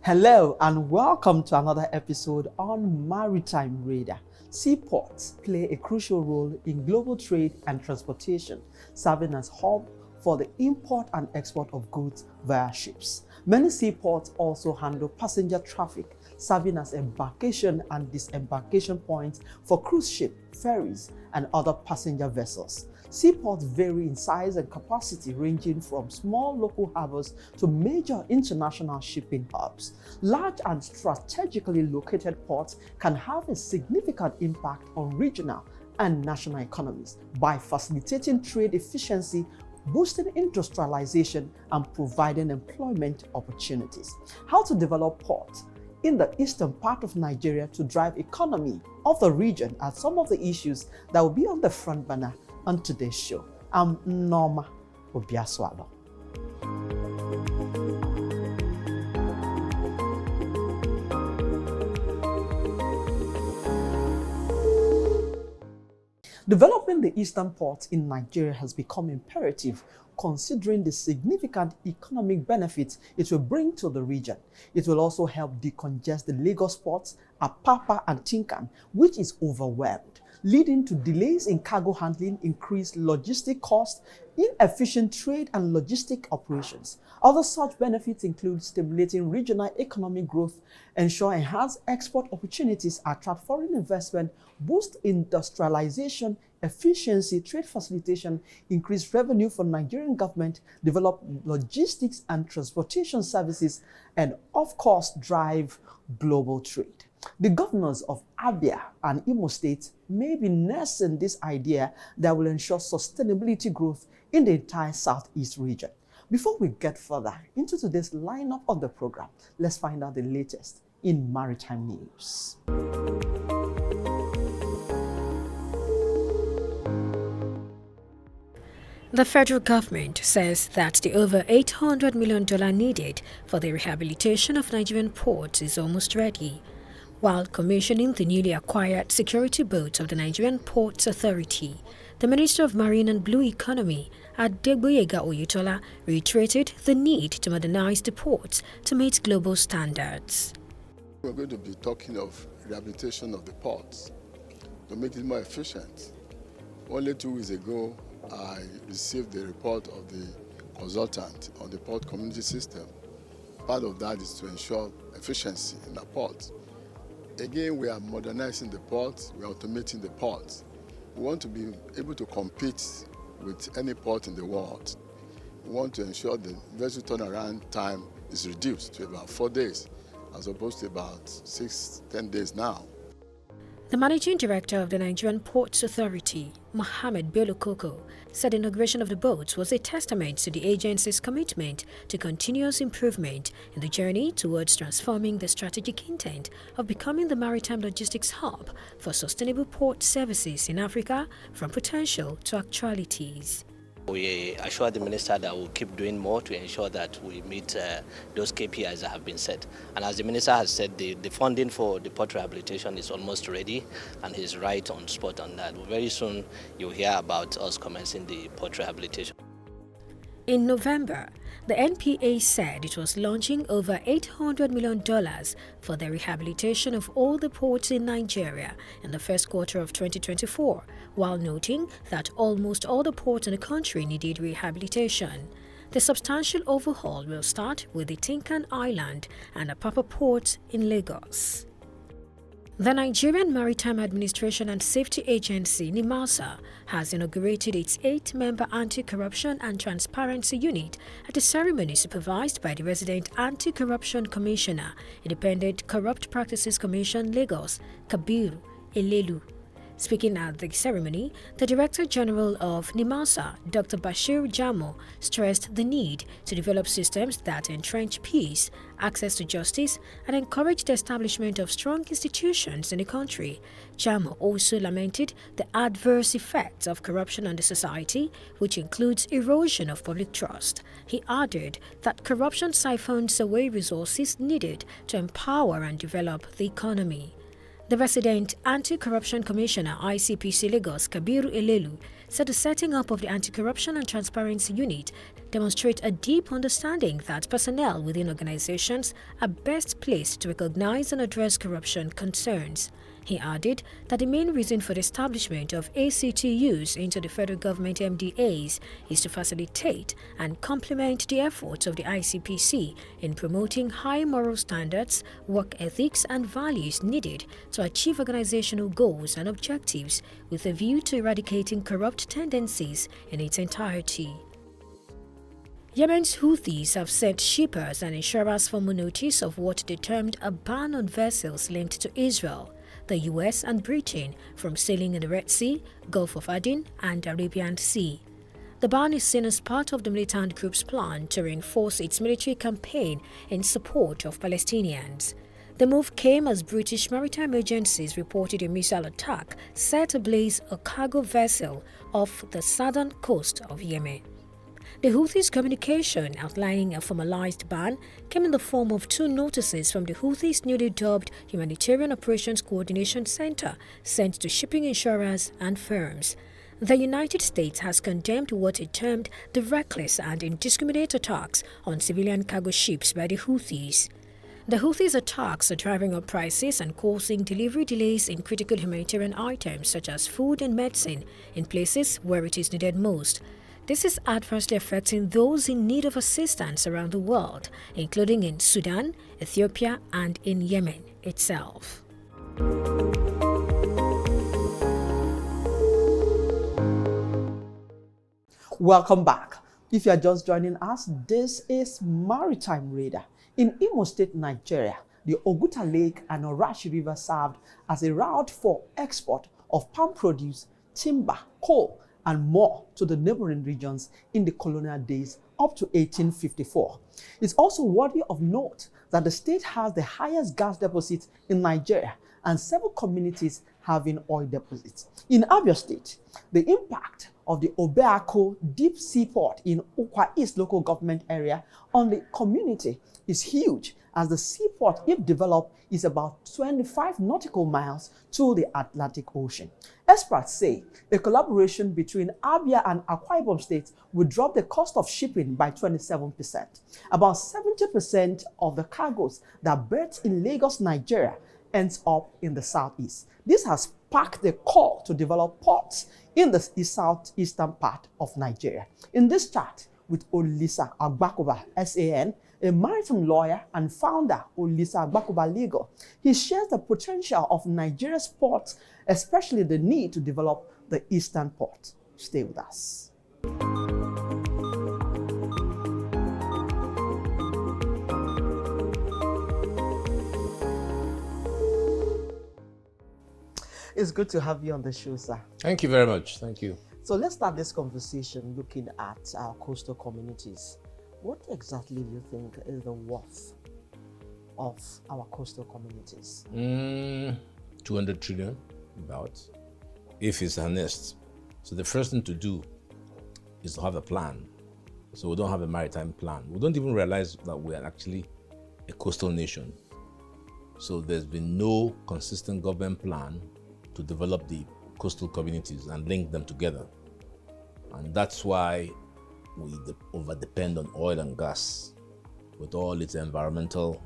Hello and welcome to another episode on Maritime Radar. Seaports play a crucial role in global trade and transportation, serving as hub for the import and export of goods via ships. Many seaports also handle passenger traffic, serving as embarkation and disembarkation points for cruise ships, ferries, and other passenger vessels. Seaports vary in size and capacity, ranging from small local harbors to major international shipping hubs. Large and strategically located ports can have a significant impact on regional and national economies by facilitating trade efficiency, boosting industrialization, and providing employment opportunities. How to develop ports in the eastern part of Nigeria to drive economy of the region are some of the issues that will be on the front burner on today's show. I'm Nneoma Obi-Asualo. Developing the eastern ports in Nigeria has become imperative, considering the significant economic benefits it will bring to the region. It will also help decongest the Lagos ports, Apapa and Tinkan, which is overwhelmed, leading to delays in cargo handling, increased logistic costs, inefficient trade and logistic operations. Other such benefits include stimulating regional economic growth, ensure enhanced export opportunities, attract foreign investment, boost industrialization, efficiency, trade facilitation, increase revenue for Nigerian government, develop logistics and transportation services, and of course, drive global trade. The governors of Abia and Imo State may be nursing this idea that will ensure sustainability growth in the entire Southeast region. Before we get further into today's lineup of the program, let's find out the latest in maritime news. The federal government says that the over $800 million needed for the rehabilitation of Nigerian ports is almost ready, while commissioning the newly acquired security boats of the Nigerian Ports Authority. The Minister of Marine and Blue Economy, Agbakoba Oyetola, reiterated the need to modernize the ports to meet global standards. We're going to be talking of rehabilitation of the ports to make it more efficient. Only 2 weeks ago, I received the report of the consultant on the port community system. Part of that is to ensure efficiency in the ports. Again, we are modernizing the ports, we are automating the ports. We want to be able to compete with any port in the world. We want to ensure the vessel turnaround time is reduced to about 4 days, as opposed to about 6-10 days now. The Managing Director of the Nigerian Ports Authority, Mohammed Bello Koko, said the inauguration of the boats was a testament to the agency's commitment to continuous improvement in the journey towards transforming the strategic intent of becoming the maritime logistics hub for sustainable port services in Africa from potential to actualities. We assure the Minister that we'll keep doing more to ensure that we meet those KPIs that have been set. And as the Minister has said, the funding for the port rehabilitation is almost ready, and he's right on spot on that. Very soon you'll hear about us commencing the port rehabilitation. In November, the NPA said it was launching over $800 million for the rehabilitation of all the ports in Nigeria in the first quarter of 2024, while noting that almost all the ports in the country needed rehabilitation. The substantial overhaul will start with the Tinkan Island and Apapa Port in Lagos. The Nigerian Maritime Administration and Safety Agency, NMASA, has inaugurated its 8-member Anti-Corruption and Transparency Unit at a ceremony supervised by the resident Anti-Corruption Commissioner, Independent Corrupt Practices Commission, Lagos, Kabiru Elelu. Speaking at the ceremony, the Director General of NMASA, Dr. Bashir Jamo, stressed the need to develop systems that entrench peace, access to justice, and encourage the establishment of strong institutions in the country. Jamo also lamented the adverse effects of corruption on the society, which includes erosion of public trust. He added that corruption siphons away resources needed to empower and develop the economy. The resident Anti-Corruption Commissioner ICPC Lagos, Kabiru Elelu, said the setting up of the Anti-Corruption and Transparency Unit demonstrates a deep understanding that personnel within organizations are best placed to recognize and address corruption concerns. He added that the main reason for the establishment of ACTUs into the federal government MDAs is to facilitate and complement the efforts of the ICPC in promoting high moral standards, work ethics, and values needed to achieve organizational goals and objectives with a view to eradicating corrupt tendencies in its entirety. Yemen's Houthis have sent shippers and insurers formal notice of what they termed a ban on vessels linked to Israel, the US and Britain from sailing in the Red Sea, Gulf of Aden and Arabian Sea. The ban is seen as part of the militant group's plan to reinforce its military campaign in support of Palestinians. The move came as British maritime agencies reported a missile attack set ablaze a cargo vessel off the southern coast of Yemen. The Houthis' communication outlining a formalized ban came in the form of 2 notices from the Houthis' newly dubbed Humanitarian Operations Coordination Center sent to shipping insurers and firms. The United States has condemned what it termed the reckless and indiscriminate attacks on civilian cargo ships by the Houthis. The Houthis' attacks are driving up prices and causing delivery delays in critical humanitarian items such as food and medicine in places where it is needed most. This is adversely affecting those in need of assistance around the world, including in Sudan, Ethiopia, and in Yemen itself. Welcome back. If you are just joining us, this is Maritime Radar. In Imo State, Nigeria, the Oguta Lake and Orashi River served as a route for export of palm produce, timber, coal, and more to the neighboring regions in the colonial days up to 1854. It's also worthy of note that the state has the highest gas deposits in Nigeria and several communities having oil deposits. In Abia State, the impact of the Obi-Asualo deep sea port in Ukwa East local government area on the community is huge, as the seaport, if developed, is about 25 nautical miles to the Atlantic Ocean. Experts say a collaboration between Abia and Akwa Ibom states will drop the cost of shipping by 27%. About 70% of the cargoes that berth in Lagos, Nigeria, ends up in the southeast. This has sparked the call to develop ports in the southeastern part of Nigeria. In this chat with Olisa Agbakoba, SAN, a maritime lawyer and founder Olisa Agbakoba Legal, he shares the potential of Nigeria's ports, especially the need to develop the eastern port. Stay with us. It's good to have you on the show, sir. Thank you very much. Thank you. So let's start this conversation looking at our coastal communities. What exactly do you think is the worth of our coastal communities? 200 trillion, about, if it's harnessed. So the first thing to do is to have a plan. So we don't have a maritime plan. We don't even realize that we are actually a coastal nation. So there's been no consistent government plan to develop the coastal communities and link them together. And that's why we over-depend on oil and gas with all its environmental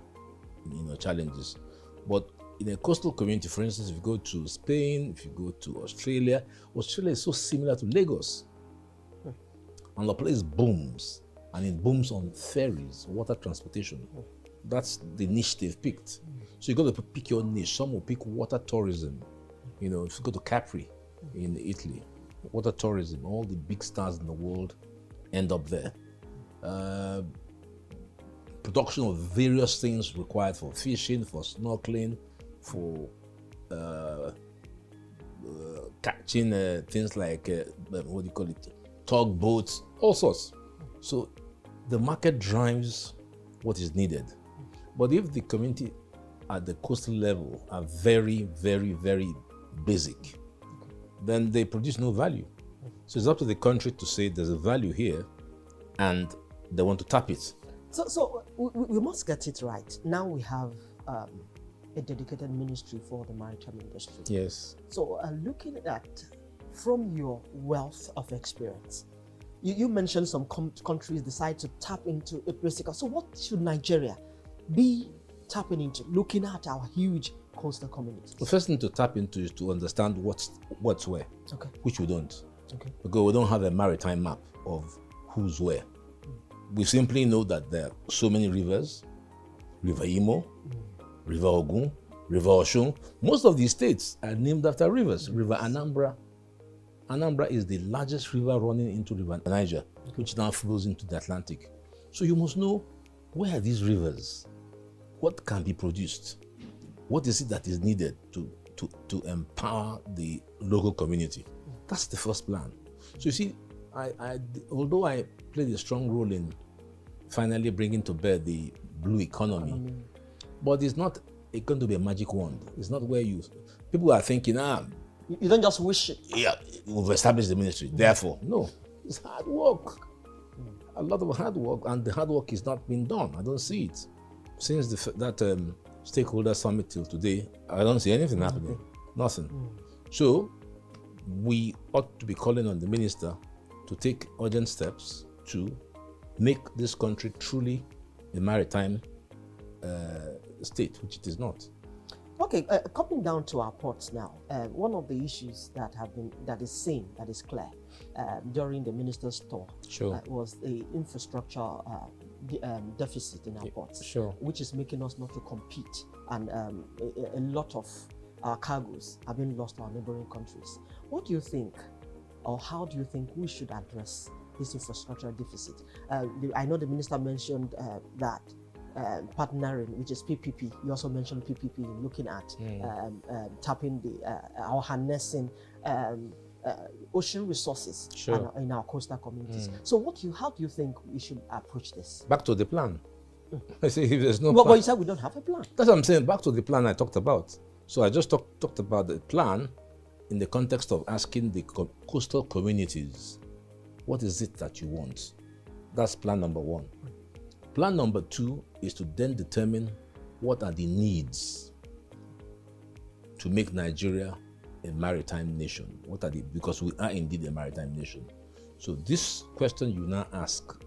challenges. But in a coastal community, for instance, if you go to Spain, if you go to Australia is so similar to Lagos. And the place booms, and it booms on ferries, water transportation. That's the niche they've picked. So you got to pick your niche. Some will pick water tourism. If you go to Capri in Italy, water tourism, all the big stars in the world end up there. Production of various things required for fishing, for snorkeling, for catching things like, tugboats, all sorts. So the market drives what is needed. But if the community at the coastal level are very, very, very basic, then they produce no value. So it's up to the country to say there's a value here and they want to tap it. So we must get it right. Now we have a dedicated ministry for the maritime industry. Yes. So looking at, from your wealth of experience, you mentioned some countries decide to tap into a basic. So what should Nigeria be tapping into, looking at our huge coastal communities? The first thing to tap into is to understand what's where, Okay. which we don't. Okay. Because we don't have a maritime map of who's where. We simply know that there are so many rivers, River Imo, River Ogun, River Oshun. Most of these states are named after rivers. River Anambra. Anambra is the largest river running into River Niger, which now flows into the Atlantic. So you must know, where are these rivers? What can be produced? What is it that is needed to empower the local community? That's the first plan. So you see, although I played a strong role in finally bringing to bear the blue economy, but it's not going to be a magic wand. It's not where people are thinking, you don't just wish it. Yeah, we've established the ministry. Therefore, no, it's hard work. A lot of hard work, and the hard work is not being done. I don't see it. Since that stakeholder summit till today, I don't see anything happening. Nothing. So we ought to be calling on the minister to take urgent steps to make this country truly a maritime state, which it is not. Okay, coming down to our ports now, one of the issues that is clear during the minister's tour was the infrastructure deficit in our ports, which is making us not to compete, and a lot of our cargoes are being lost to our neighboring countries. What do you think, or how do you think we should address this infrastructure deficit? I know the minister mentioned that partnering, which is PPP. You also mentioned PPP in looking at tapping our harnessing ocean resources in our coastal communities. So how do you think we should approach this? Back to the plan. I say if there's no plan. But you said we don't have a plan. That's what I'm saying. Back to the plan I talked about. So I just talked about the plan in the context of asking the coastal communities, what is it that you want? That's plan number one. Plan number two is to then determine what are the needs to make Nigeria a maritime nation. Because we are indeed a maritime nation. So this question you now ask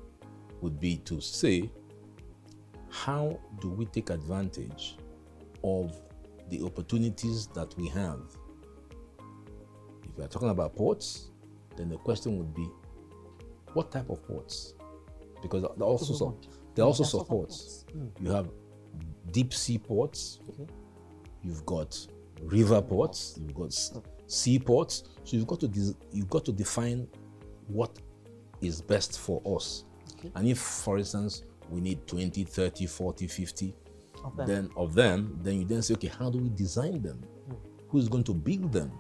would be to say, how do we take advantage of the opportunities that we have? If we are talking about ports, then the question would be, what type of ports? Because there are also some ports. You have deep sea ports, you've got river ports, you've got sea ports. So you've got to define what is best for us. And if, for instance, we need 20, 30, 40, 50 of them, then you then say, okay, how do we design them? Who's going to build them?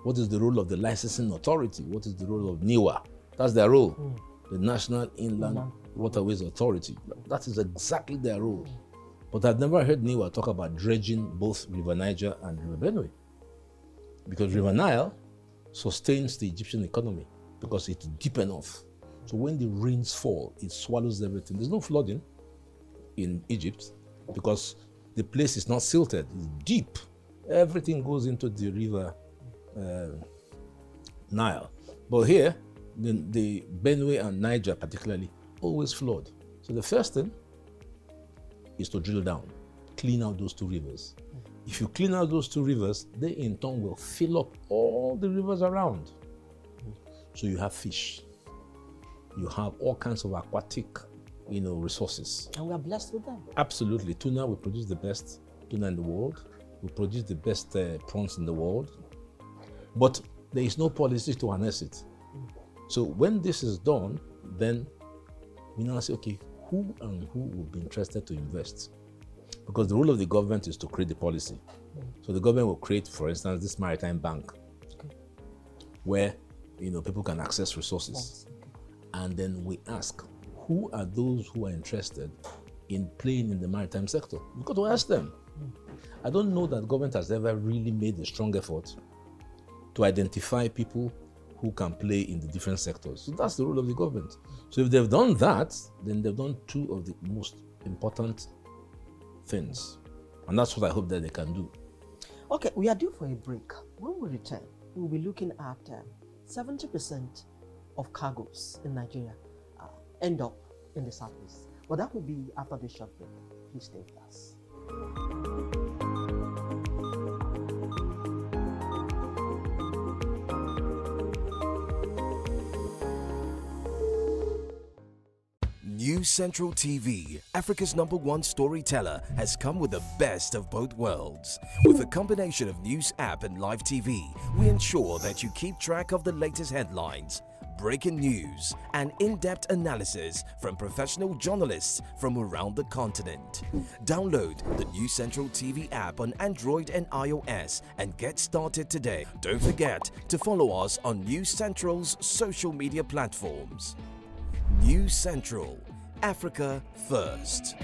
What is the role of the licensing authority? What is the role of Nneoma? That's their role. The National Inland Waterways Authority. That is exactly their role. But I've never heard Nneoma talk about dredging both River Niger and River Benue. Because River Nile sustains the Egyptian economy because it's deep enough. So when the rains fall, it swallows everything. There's no flooding in Egypt because the place is not silted, it's deep. Everything goes into the River Nile. But here, the Benue and Niger particularly always flood. So the first thing is to drill down, clean out those two rivers. If you clean out those two rivers, they in turn will fill up all the rivers around. So you have fish, you have all kinds of aquatic, resources. And we are blessed with them. Absolutely. Tuna, we produce the best tuna in the world. We produce the best prawns in the world. But there is no policy to harness it. So when this is done, then we now say, okay, who would be interested to invest? Because the role of the government is to create the policy. So the government will create, for instance, this maritime bank, where people can access resources. And then we ask, who are those who are interested in playing in the maritime sector? We've got to ask them. I don't know that government has ever really made a strong effort to identify people who can play in the different sectors. So that's the role of the government. So if they've done that, then they've done two of the most important things. And that's what I hope that they can do. Okay, we are due for a break. When we return, we'll be looking at 70% of cargoes in Nigeria end up in the southeast. But that will be after this short break. Please stay with us. News Central TV, Africa's #1 storyteller, has come with the best of both worlds. With a combination of news app and live TV, we ensure that you keep track of the latest headlines, breaking news, and in-depth analysis from professional journalists from around the continent. Download the News Central TV app on Android and iOS and get started today. Don't forget to follow us on News Central's social media platforms. News Central, Africa first.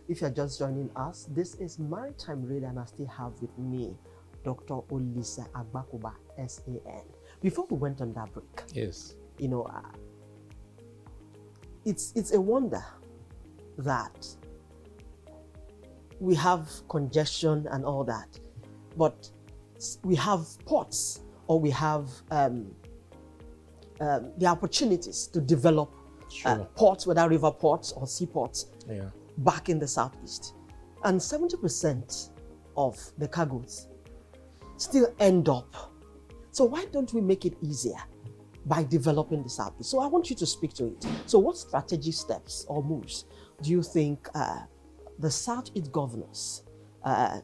If you're just joining us, this is Maritime Radar, and I still have with me Dr. Olisa Agbakoba, SAN. Before we went on that break, Yes. you know, it's a wonder that we have congestion and all that, but we have ports, or we have the opportunities to develop ports, whether river ports or seaports, back in the southeast. And 70% of the cargoes still end up. So why don't we make it easier by developing the southeast? So I want you to speak to it. So what strategic steps or moves do you think the Southeast governors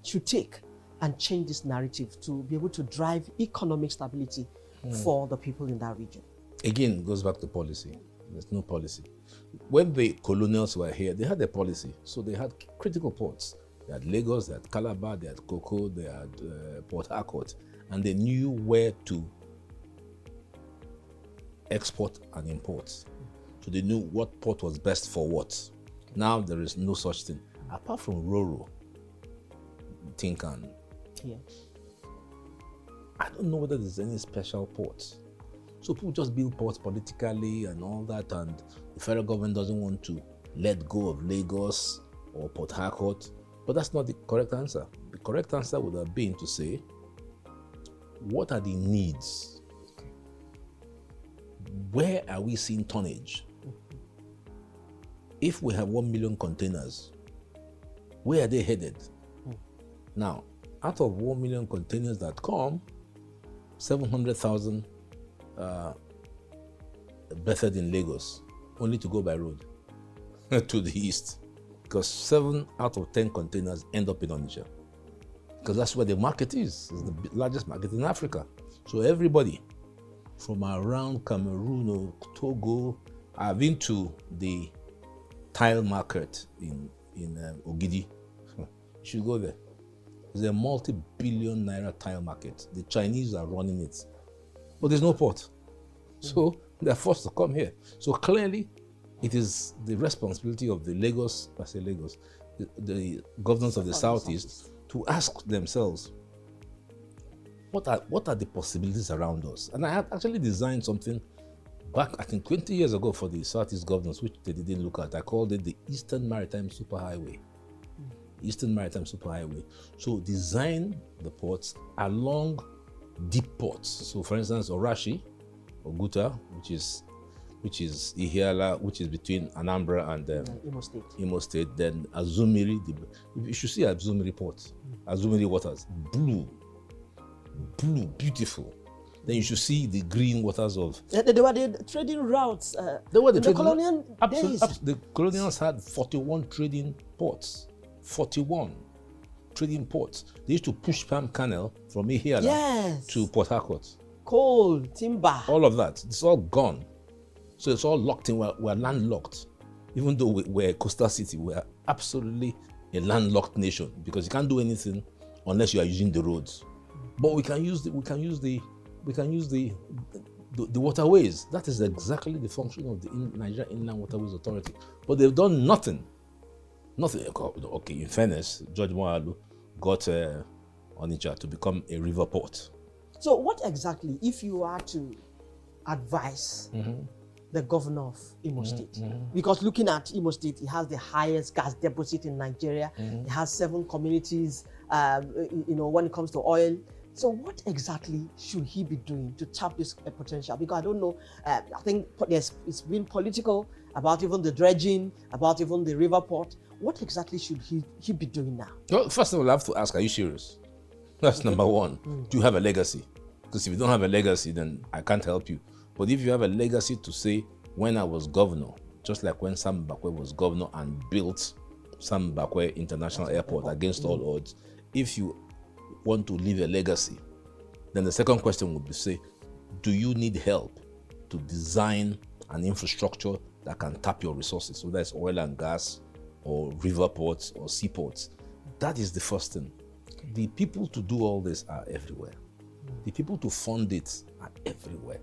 should take and change this narrative to be able to drive economic stability for the people in that region? Again, it goes back to policy. There's no policy. When the colonials were here, they had a policy. So they had critical ports. They had Lagos, they had Calabar, they had Cocoa, they had Port Harcourt, and they knew where to export and import. So they knew what port was best for what. Now there is no such thing. Apart from Roro, Tinkan, I don't know whether there's any special ports. So people just build ports politically and all that, and the federal government doesn't want to let go of Lagos or Port Harcourt. But that's not the correct answer. The correct answer would have been to say, what are the needs? Where are we seeing tonnage? If we have 1 million containers, where are they headed? Now, out of 1 million containers that come, 700,000 berthed in Lagos, only to go by road to the east, because 7 out of 10 containers end up in Onitsha, because that's where the market is. It's the largest market in Africa. So everybody from around Cameroon or Togo, I've been to the tile market in Ogidi. You should go there. It's a multi-billion naira tile market. The Chinese are running it, but there's no port. So they're forced to come here. So clearly, it is the responsibility of the the governors of the Southeast to ask themselves, what are the possibilities around us? And I had actually designed something back, I think 20 years ago, for the Southeast governors, which they didn't look at. I called it the Eastern Maritime Superhighway. Eastern Maritime Superhighway. So design the ports along deep ports. So for instance, Orashi, Oguta, which is Ihiala, which is between Anambra and Imo State. Then Azumiri, you should see Azumiri port. Azumiri waters, blue, beautiful. Then you should see the green waters of... They were the trading routes. They were the colonial days. The colonials had 41 trading ports. 41 trading ports. They used to push palm canal from Ihiala to Port Harcourt. Coal, timber. All of that. It's all gone. So it's all locked in. We're landlocked. Even though we're a coastal city, we're absolutely a landlocked nation, because you can't do anything unless you are using the roads. But we can use the waterways. That is exactly the function of the Nigeria Inland Waterways Authority. But they've done nothing. Nothing. Okay, in fairness, George Moalu got Onitsha to become a river port. So what exactly, if you are to advise the governor of Imo State, because looking at Imo State, it has the highest gas deposit in Nigeria. It has 7 communities, when it comes to oil. So what exactly should he be doing to tap this potential? Because I don't know, I think it's been political about even the dredging, about even the river port. What exactly should he be doing now? Well, first of all, I have to ask, are you serious? That's number one. Do you have a legacy? Because if you don't have a legacy, then I can't help you. But if you have a legacy to say, when I was governor, just like when Sam Mbakwe was governor and built Sam Mbakwe International Airport against all odds, if you want to leave a legacy, then the second question would be, say, do you need help to design an infrastructure that can tap your resources, whether it's oil and gas or river ports or seaports? That is the first thing. The people to do all this are everywhere. The people to fund it are everywhere.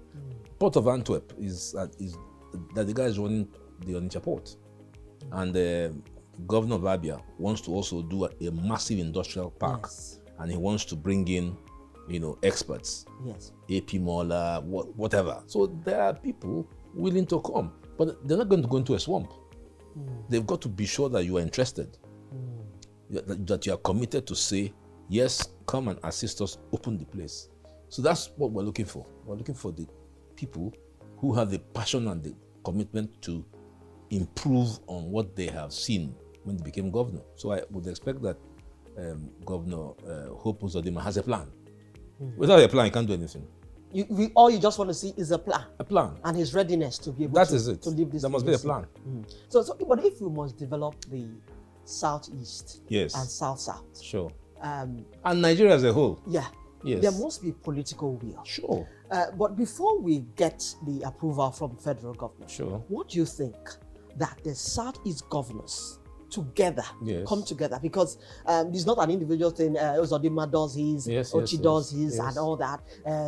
Port of Antwerp is that the guy is running the Onitsha port, and the governor of Abia wants to also do a massive industrial park, and he wants to bring in, experts. Yes. AP Mola, whatever. So there are people willing to come, but they're not going to go into a swamp. They've got to be sure that you are interested, that you are committed to say, yes, come and assist us, open the place. So that's what we're looking for. We're looking for the people who have the passion and the commitment to improve on what they have seen when they became governor. So I would expect that Governor Hope Uzodinma has a plan. Without a plan, you can't do anything. All you just want to see is a plan. A plan. And his readiness to be able That to, is it. to leave this. There must be a plan. So, but if we must develop the southeast and south-south. Sure. And Nigeria as a whole. Yeah. Yes. There must be political will. Sure. But before we get the approval from federal government, what do you think that the southeast governors together come together? Because it's not an individual thing. Uzodinma does his, Ochi does his, and all that.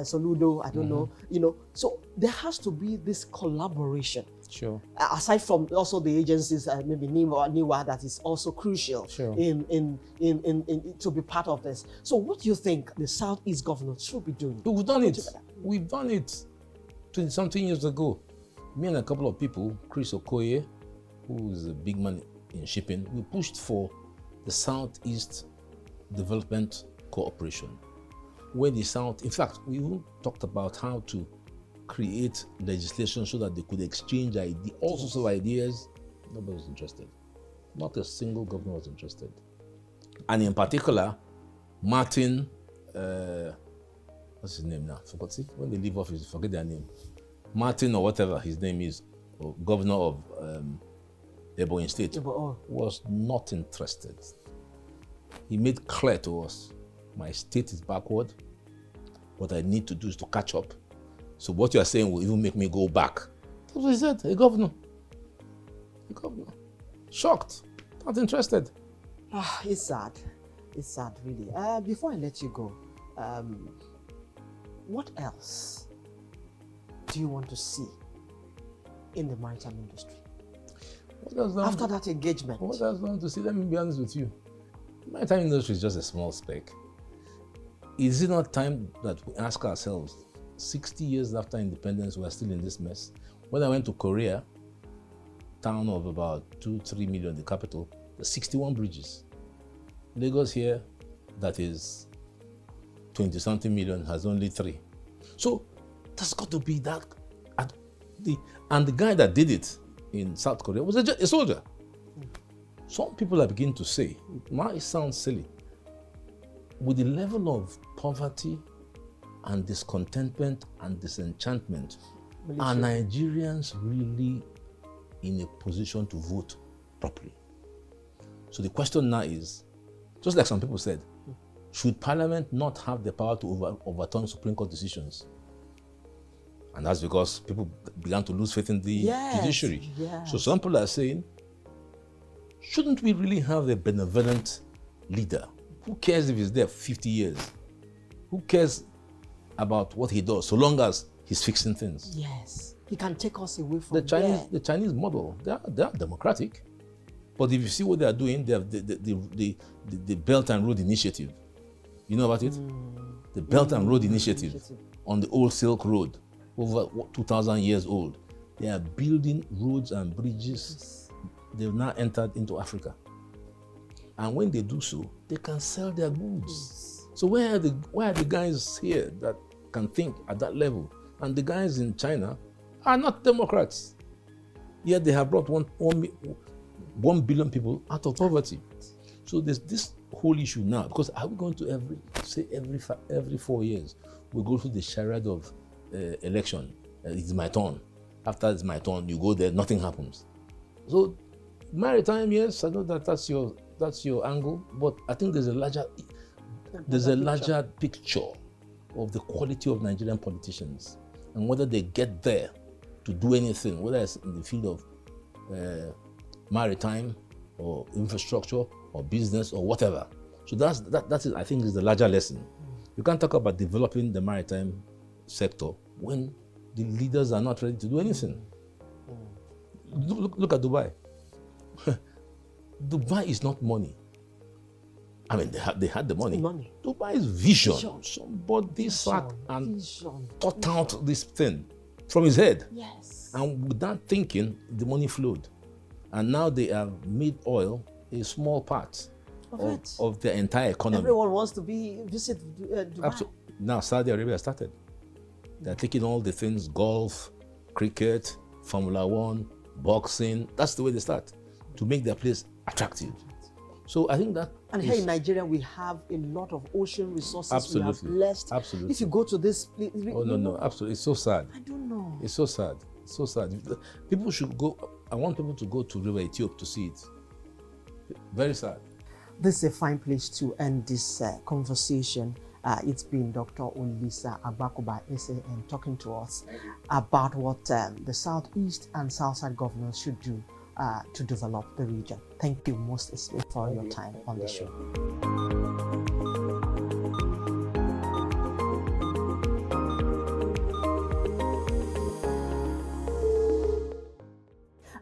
Soludo, I don't know. So there has to be this collaboration. Sure. Aside from also the agencies, maybe Nneoma, that is also crucial in to be part of this. So what do you think the southeast governors should be doing? We've done it. We've done it 20-something years ago. Me and a couple of people, Chris Okoye, who is a big man in shipping, we pushed for the Southeast Development Cooperation. Where the South, in fact, we even talked about how to create legislation so that they could exchange all sorts of ideas. Nobody was interested. Not a single governor was interested. And in particular, Martin, what's his name now? Forgot it. When they leave office, forget their name. Martin or whatever his name is, or governor of Ebonyi State, was not interested. He made clear to us, my state is backward. What I need to do is to catch up. So what you are saying will even make me go back. That's what he said, a governor. A governor. Shocked, not interested. It's sad. It's sad, really. Before I let you go, what else do you want to see in the maritime industry? After that engagement? What else do I want to see? Let me be honest with you. The maritime industry is just a small speck. Is it not time that we ask ourselves, 60 years after independence, we're still in this mess? When I went to Korea, town of about 2-3 million, the capital, there's 61 bridges. Lagos here, that is 20-something million, has only 3. So there's got to be that. And the guy that did it in South Korea was a soldier. Some people are beginning to say, it might sound silly, with the level of poverty and discontentment and disenchantment, are Nigerians really in a position to vote properly? So the question now is, just like some people said, should Parliament not have the power to overturn Supreme Court decisions? And that's because people began to lose faith in the judiciary. Yes. So some people are saying, shouldn't we really have a benevolent leader? Who cares if he's there 50 years? Who cares about what he does, so long as he's fixing things? Yes, he can take us away from the Chinese model. They are democratic, but if you see what they are doing, they have the Belt and Road Initiative. You know about it? The Belt and Road Initiative on the old Silk Road, over 2,000 years old. They are building roads and bridges. They've now entered into Africa. And when they do so, they can sell their goods. So where are the guys here that can think at that level? And the guys in China are not Democrats. Yet they have brought 1 billion people out of poverty. So there's this whole issue now, because are we going to every 4 years, we go through the charade of election. It's my turn. After it's my turn, you go there, nothing happens. So maritime, yes, I know that's your angle, but I think there's a larger picture of the quality of Nigerian politicians and whether they get there to do anything, whether it's in the field of maritime or infrastructure or business or whatever. So that is, I think, is the larger lesson. You can't talk about developing the maritime sector when the leaders are not ready to do anything. Look at Dubai. Dubai is not money. I mean, they had the money. Dubai is vision. Somebody sat and thought out this thing from his head. Yes. And without thinking, the money flowed. And now they have made oil a small part of their entire economy. Everyone wants to visit Dubai. Absolutely. Now Saudi Arabia started. They're taking all the things, golf, cricket, Formula One, boxing. That's the way they start, to make their place attractive. So I think that. And here in Nigeria, we have a lot of ocean resources. Absolutely. We are blessed. Absolutely. If you go to this place. Oh, no, absolutely. It's so sad. I don't know. It's so sad. It's so sad. People should go. I want people to go to River Ethiopia to see it. Very sad. This is a fine place to end this conversation. It's been Dr. Olisa Agbakoba, SAN, talking to us about what the Southeast and Southside governors should do to develop the region. Thank you most especially for your time on the show.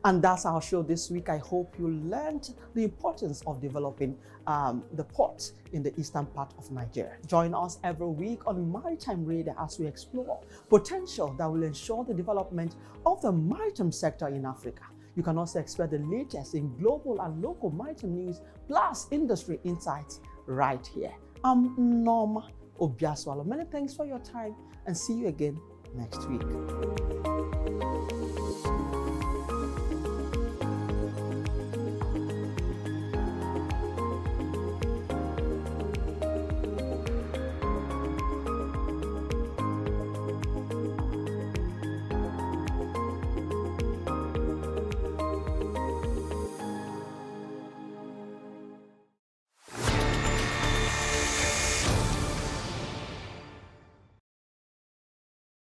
And that's our show this week. I hope you learned the importance of developing the port in the eastern part of Nigeria. Join us every week on Maritime Radar as we explore potential that will ensure the development of the maritime sector in Africa. You can also expect the latest in global and local maritime news, plus industry insights right here. I'm Nneoma Obi-Asualo. Many thanks for your time and see you again next week.